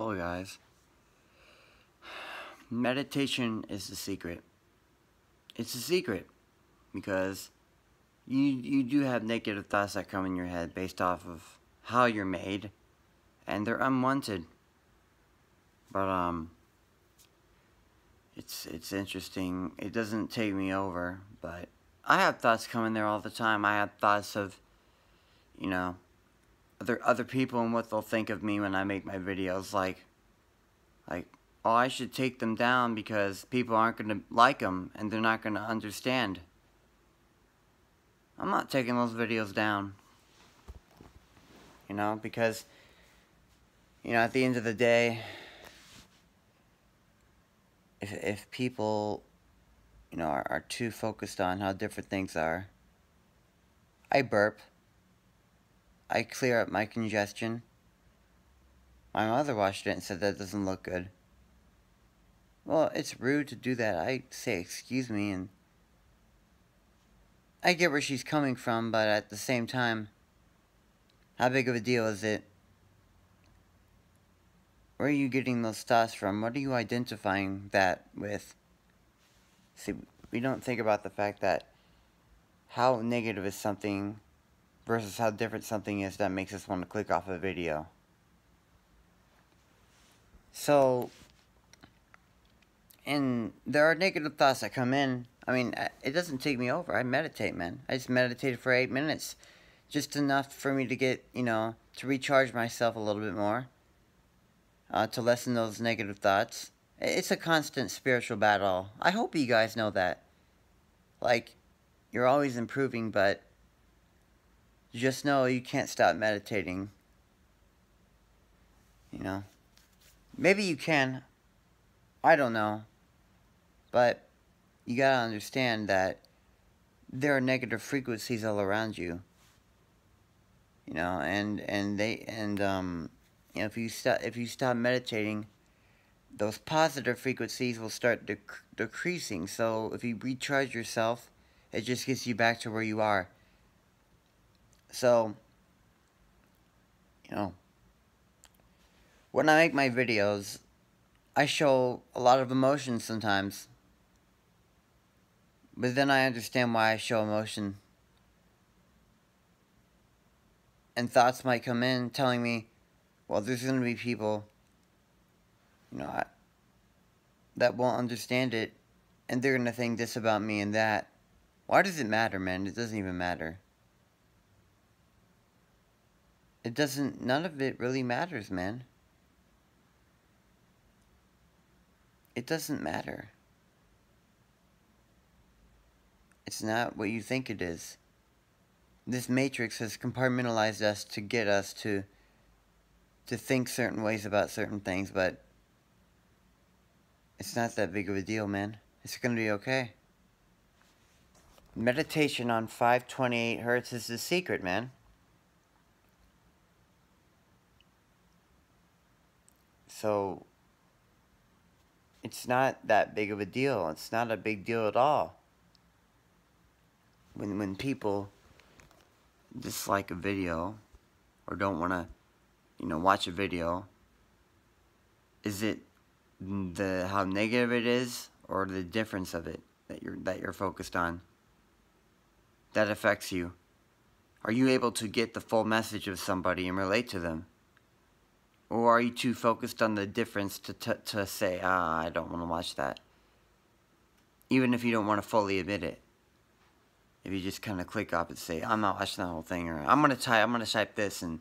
simple, guys. Meditation is the secret. It's a secret because you do have negative thoughts that come in your head based off of how you're made, and they're unwanted. But it's interesting. It doesn't take me over, but I have thoughts coming there all the time. I have thoughts of, you know, other people and what they'll think of me when I make my videos. Like, oh, I should take them down because people aren't gonna like them and they're not gonna understand. I'm not taking those videos down. Because at the end of the day, if people are too focused on how different things are. I burp. I clear up my congestion. My mother watched it and said that doesn't look good. Well, it's rude to do that. I say excuse me, and I get where she's coming from, but at the same time, how big of a deal is it? Where are you getting those thoughts from? What are you identifying that with? See, we don't think about the fact that how negative is something versus how different something is that makes us want to click off a video. So, and there are negative thoughts that come in. I mean, it doesn't take me over. I meditate, man. I just meditated for 8 minutes. Just enough for me to get, to recharge myself a little bit more. To lessen those negative thoughts. It's a constant spiritual battle. I hope you guys know that. Like, you're always improving, but just know you can't stop meditating. Maybe you can. I don't know. But you gotta understand that there are negative frequencies all around you. If you stop meditating, those positive frequencies will start decreasing. So if you recharge yourself, it just gets you back to where you are. So, when I make my videos, I show a lot of emotion sometimes. But then I understand why I show emotion. And thoughts might come in telling me, well, there's going to be people, that won't understand it. And they're going to think this about me and that. Why does it matter, man? It doesn't even matter. None of it really matters, man. It doesn't matter. It's not what you think it is. This matrix has compartmentalized us to get us to think certain ways about certain things, but it's not that big of a deal, man. It's gonna be okay. Meditation on 528 hertz is the secret, man. So, it's not that big of a deal. It's not a big deal at all. When people dislike a video or don't want to, watch a video, is it how negative it is or the difference of it that you're focused on that affects you? Are you able to get the full message of somebody and relate to them? Or are you too focused on the difference to say, I don't want to watch that? Even if you don't want to fully admit it. If you just kind of click off and say, I'm not watching the whole thing, or I'm gonna type this, and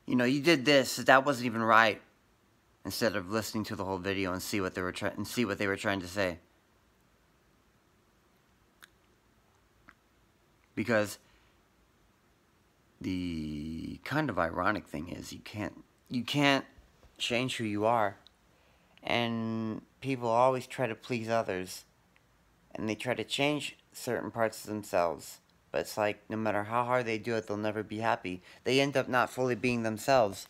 you did this, that wasn't even right. Instead of listening to the whole video and see what they were trying to say. Because the kind of ironic thing is you can't change who you are. And people always try to please others. And they try to change certain parts of themselves. But it's like, no matter how hard they do it, they'll never be happy. They end up not fully being themselves.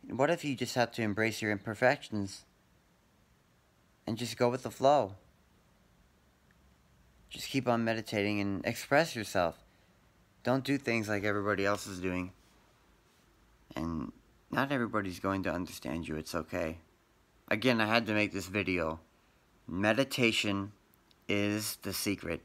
What if you just have to embrace your imperfections? And just go with the flow. Just keep on meditating and express yourself. Don't do things like everybody else is doing. And Not everybody's going to understand you. It's okay. Again, I had to make this video. Meditation is the secret.